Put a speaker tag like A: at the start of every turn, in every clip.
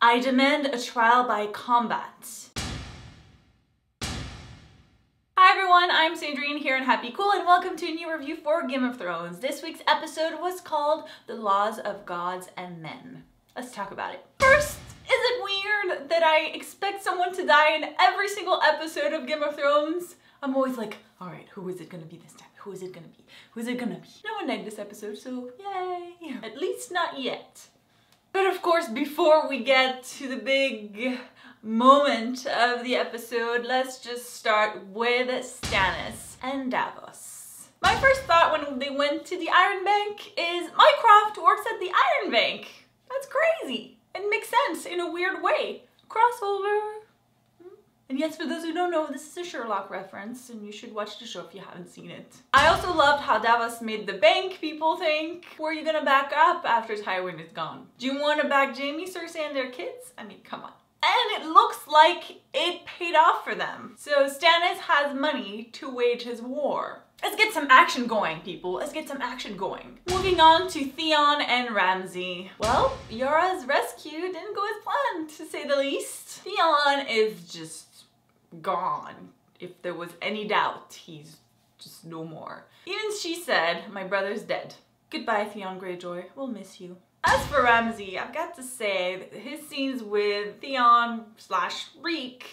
A: I demand a trial by combat. Hi everyone, I'm Sandrine here and Happy Cool, and welcome to a new review for Game of Thrones. This week's episode was called The Laws of Gods and Men. Let's talk about it. First, is it weird that I expect someone to die in every single episode of Game of Thrones? I'm always like, alright, who is it gonna be this time? Who is it gonna be? Who is it gonna be? No one died this episode, so yay! At least not yet. But of course, before we get to the big moment of the episode, let's just start with Stannis and Davos. My first thought when they went to the Iron Bank is Mycroft works at the Iron Bank. That's crazy. It makes sense in a weird way. Crossover. And yes, for those who don't know, this is a Sherlock reference and you should watch the show if you haven't seen it. I also loved how Davos made the bank people think, who are you gonna back up after Tywin is gone? Do you want to back Jaime, Cersei, and their kids? I mean, come on. And it looks like it paid off for them. So Stannis has money to wage his war. Let's get some action going, people. Let's get some action going. Moving on to Theon and Ramsay. Well, Yara's rescue didn't go as planned, to say the least. Theon is just gone. If there was any doubt, he's just no more. Even she said, my brother's dead. Goodbye, Theon Greyjoy. We'll miss you. As for Ramsay, I've got to say that his scenes with Theon/Reek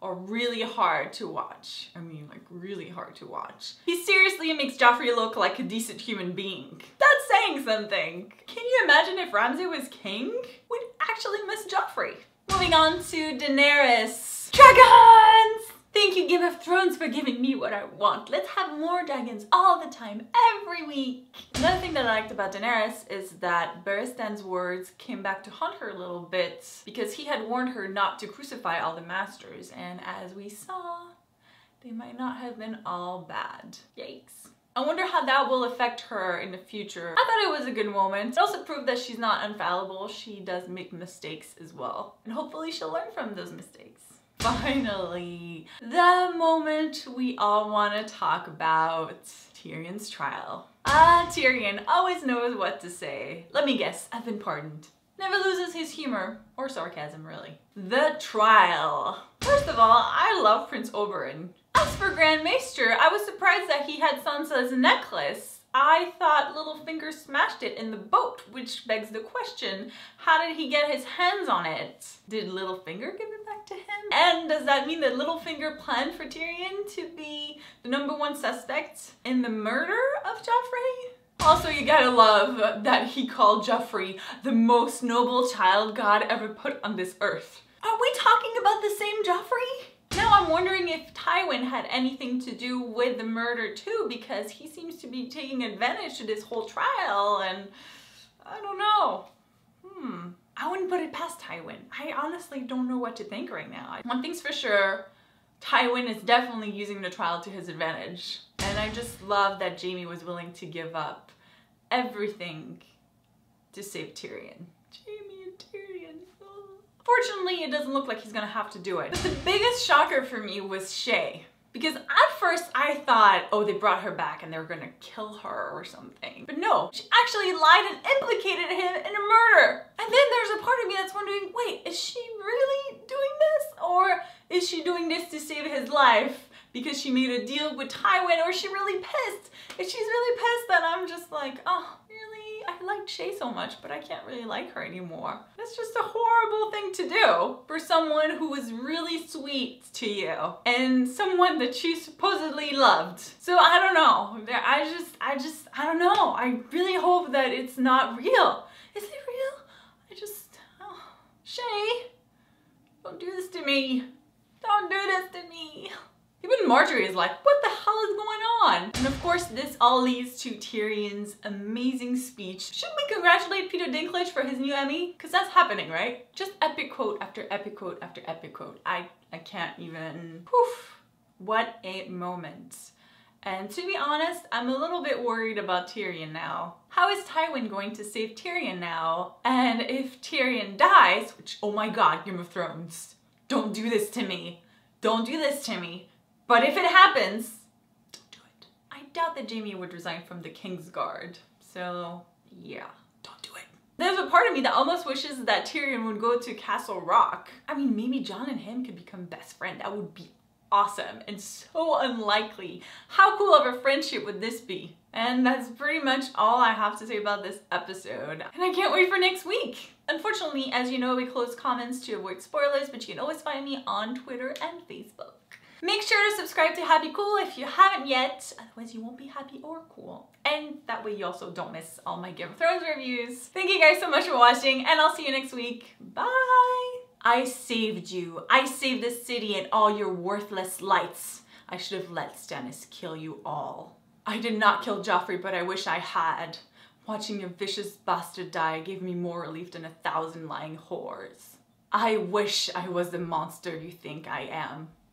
A: are really hard to watch. I mean, like, really hard to watch. He seriously makes Joffrey look like a decent human being. That's saying something. Can you imagine if Ramsay was king? We'd actually miss Joffrey. Moving on to Daenerys. Dragons! Thank you, Game of Thrones, for giving me what I want. Let's have more dragons all the time, every week. Another thing that I liked about Daenerys is that Barristan's words came back to haunt her a little bit because he had warned her not to crucify all the masters, and as we saw, they might not have been all bad. Yikes. I wonder how that will affect her in the future. I thought it was a good moment. It also proved that she's not infallible. She does make mistakes as well. And hopefully she'll learn from those mistakes. Finally, the moment we all want to talk about, Tyrion's trial. Tyrion always knows what to say. Let me guess, I've been pardoned. Never loses his humor, or sarcasm really. The trial. First of all, I love Prince Oberyn. As for Grand Maester, I was surprised that he had Sansa's necklace. I thought Littlefinger smashed it in the boat, which begs the question, how did he get his hands on it? Did Littlefinger give it back to him? And does that mean that Littlefinger planned for Tyrion to be the #1 suspect in the murder of Joffrey? Also, you gotta love that he called Joffrey the most noble child God ever put on this earth. Are we talking about the same Joffrey? Now I'm wondering if Tywin had anything to do with the murder too, because he seems to be taking advantage of this whole trial, and I don't know. I wouldn't put it past Tywin. I honestly don't know what to think right now. One thing's for sure, Tywin is definitely using the trial to his advantage. And I just love that Jaime was willing to give up everything to save Tyrion. Jaime and Tyrion. Fortunately, it doesn't look like he's gonna have to do it. But the biggest shocker for me was Shae. Because at first I thought, oh, they brought her back and they were gonna kill her or something. But no, she actually lied and implicated him in a murder. And then there's a part of me that's wondering, wait, is she really doing this? Or is she doing this to save his life because she made a deal with Tywin, or is she really pissed? If she's really pissed, then I'm just like, oh, really? I liked Shae so much, but I can't really like her anymore. That's just a horrible thing to do for someone who was really sweet to you and someone that you supposedly loved. So I don't know. I don't know. I really hope that it's not real. Is it real? Oh, Shae, don't do this to me. Don't do this to me. Even Marjorie is like, what the hell is going on? And of course, this all leads to Tyrion's amazing speech. Should we congratulate Peter Dinklage for his new Emmy? Because that's happening, right? Just epic quote after epic quote after epic quote. I can't even, poof. What a moment. And to be honest, I'm a little bit worried about Tyrion now. How is Tywin going to save Tyrion now? And if Tyrion dies, which, oh my God, Game of Thrones, don't do this to me. Don't do this to me. But if it happens, don't do it. I doubt that Jaime would resign from the Kingsguard. So yeah, don't do it. There's a part of me that almost wishes that Tyrion would go to Castle Rock. I mean, maybe Jon and him could become best friends. That would be awesome and so unlikely. How cool of a friendship would this be? And that's pretty much all I have to say about this episode. And I can't wait for next week. Unfortunately, as you know, we close comments to avoid spoilers, but you can always find me on Twitter and Facebook. Make sure to subscribe to Happy Cool if you haven't yet, otherwise you won't be happy or cool. And that way you also don't miss all my Game of Thrones reviews. Thank you guys so much for watching, and I'll see you next week. Bye! I saved you. I saved the city and all your worthless lights. I should have let Stannis kill you all. I did not kill Joffrey, but I wish I had. Watching your vicious bastard die gave me more relief than 1,000 lying whores. I wish I was the monster you think I am.